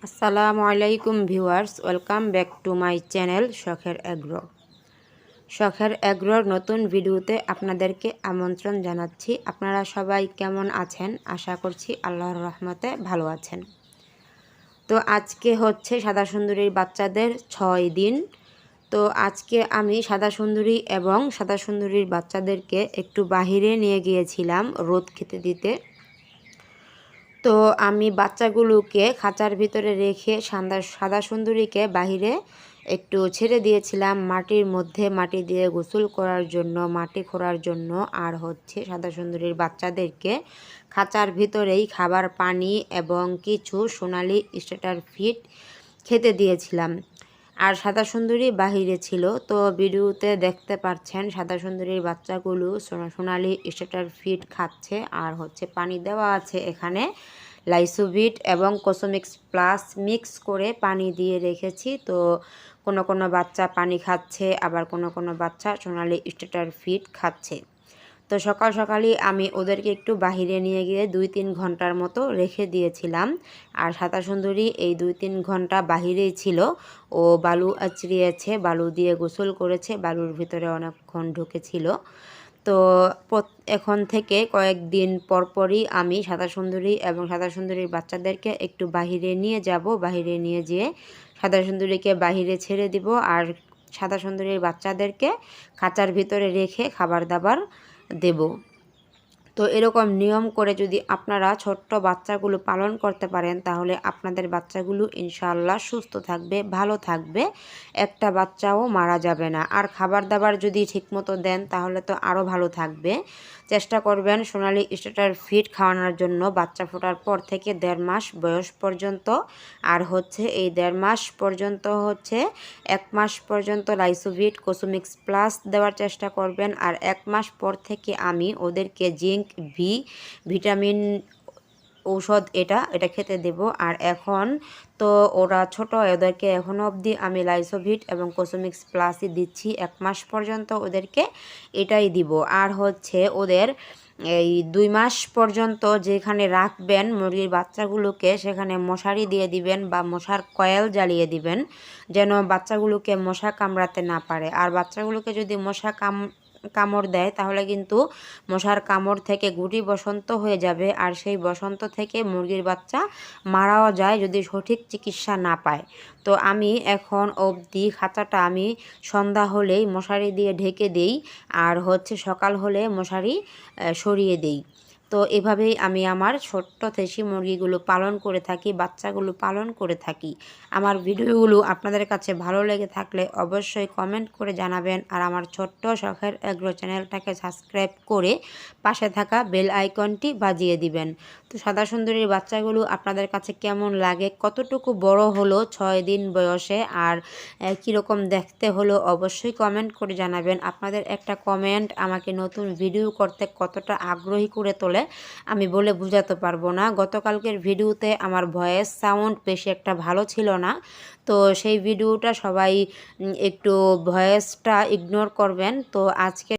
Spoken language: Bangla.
আসসালামু আলাইকুম viewers, welcome back to my channel শখের এগ্রোর নতুন ভিডিওতে আপনাদেরকে আমন্ত্রণ জানাচ্ছি। আপনারা সবাই কেমন আছেন? আশা করছি আল্লাহর রহমতে ভালো আছেন। তো আজকে হচ্ছে সাদা সুন্দরীর বাচ্চাদের 6 দিন। তো আজকে আমি সাদা সুন্দরী এবং সাদা সুন্দরীর বাচ্চাদেরকে একটু বাহিরে নিয়ে গিয়েছিলাম রোদ খেতে দিতে। তো আমি বাচ্চাগুলোকে খাঁচার ভিতরে রেখে সাদা সুন্দরীকে বাহিরে একটু ছেড়ে দিয়েছিলাম মাটির মধ্যে, মাটি দিয়ে গোসল করার জন্য, মাটি খোঁড়ার জন্য। আর হচ্ছে সাদা সুন্দরীর বাচ্চাদেরকে খাঁচার ভিতরেই খাবার, পানি এবং কিছু সোনালি স্টার্টার ফিড খেতে দিয়েছিলাম। আর সাদা সুন্দরী বাহিরে ছিল। তো ভিডিওতে দেখতে পাচ্ছেন সাদা সুন্দরীর বাচ্চাগুলো সোনালি স্টার্টার ফিড খাচ্ছে। আর হচ্ছে পানি দেওয়া আছে এখানে লাইসোভিট এবং কোসোমিক্স প্লাস মিক্স করে পানি দিয়ে রেখেছি। তো কোনো বাচ্চা পানি খাচ্ছে, আবার কোনো বাচ্চা সোনালি স্টার্টার ফিড খাচ্ছে। তো সকালই আমি ওদেরকে একটু বাহিরে নিয়ে গিয়ে 2-3 ঘন্টার মতো রেখে দিয়েছিলাম। আর সাদা সুন্দরী এই 2-3 ঘন্টা বাহিরেই ছিল। ও বালু আছড়িয়েছে, বালু দিয়ে গোসল করেছে, বালুর ভিতরে অনেকক্ষণ ঢুকেছিল। তো এখন থেকে কয়েকদিন পরপরই আমি সাদা সুন্দরী এবং সাদা সুন্দরীর বাচ্চাদেরকে একটু বাহিরে নিয়ে যাব। বাহিরে নিয়ে যেয়ে সাদা সুন্দরীকে বাহিরে ছেড়ে দিব, আর সাদা সুন্দরীর বাচ্চাদেরকে খাঁচার ভিতরে রেখে খাবার দাবার দেব। তো এরকম নিয়ম করে যদি আপনারা ছোট্ট বাচ্চাগুলো পালন করতে পারেন, তাহলে আপনাদের বাচ্চাগুলো ইনশাআল্লাহ সুস্থ থাকবে, ভালো থাকবে, একটা বাচ্চাও মারা যাবে না। আর খাবার দাবার যদি ঠিকমতো দেন তাহলে তো আরও ভালো থাকবে। চেষ্টা করবেন সোনালি স্টার্টার ফিড খাওয়ানোর জন্য বাচ্চা ফোটার পর থেকে 1.5 মাস বয়স পর্যন্ত। আর হচ্ছে এই 1.5 মাস পর্যন্ত হচ্ছে 1 মাস পর্যন্ত লাইসোভিট কোসোমিক্স প্লাস দেওয়ার চেষ্টা করবেন। আর 1 মাস পর থেকে আমি ওদেরকে জিঙ্ক ভিটামিন ঔষধ এটা খেতে দেব। আর এখন তো ওরা ছোট, ওদেরকে এখনও অবধি আমি লাইসোভিট এবং কোসোমিক্স প্লাসই দিচ্ছি। 1 মাস পর্যন্ত ওদেরকে এটাই দিব। আর হচ্ছে ওদের এই 2 মাস পর্যন্ত যেখানে রাখবেন মুরগির বাচ্চাগুলোকে, সেখানে মশারি দিয়ে দিবেন বা মশার কয়েল জ্বালিয়ে দিবেন, যেন বাচ্চাগুলোকে মশা কামড়াতে না পারে। আর বাচ্চাগুলোকে যদি মশা কামড় দেয় তাহলে কিন্তু মশার কামড় থেকে গুটি বসন্ত হয়ে যাবে। আর সেই বসন্ত থেকে মুরগির বাচ্চা মারাও যায় যদি সঠিক চিকিৎসা না পায়। তো আমি এখন অবধি খাঁচাটা আমি সন্ধ্যা হলেই মশারি দিয়ে ঢেকে দেই, আর হচ্ছে সকাল হলে মশারি সরিয়ে দেই। তো এভাবেই আমি আমার ছোট্ট দেশি মুরগিগুলো পালন করে থাকি, বাচ্চাগুলো পালন করে থাকি। আমার ভিডিওগুলো আপনাদের কাছে ভালো লেগে থাকলে অবশ্যই কমেন্ট করে জানাবেন। আর আমার ছোট্ট শখের এগ্রো চ্যানেলটাকে সাবস্ক্রাইব করে পাশে থাকা বেল আইকনটি বাজিয়ে দিবেন। তো সাদা সুন্দরীর বাচ্চাগুলো আপনাদের কাছে কেমন লাগে, কতটুকু বড় হলো 6 দিন বয়সে, আর কীরকম দেখতে হলো, অবশ্যই কমেন্ট করে জানাবেন। আপনাদের একটা কমেন্ট আমাকে নতুন ভিডিও করতে কতটা আগ্রহী করে তোলে আমি বলে বোঝাতে পারবো না। গতকালকের ভিডিওতে আমার ভয়েস সাউন্ড বেশি একটা ভালো ছিল না। তো সেই ভিডিওটা সবাই একটু ভয়েসটা ইগনোর করবেন। তো আজকে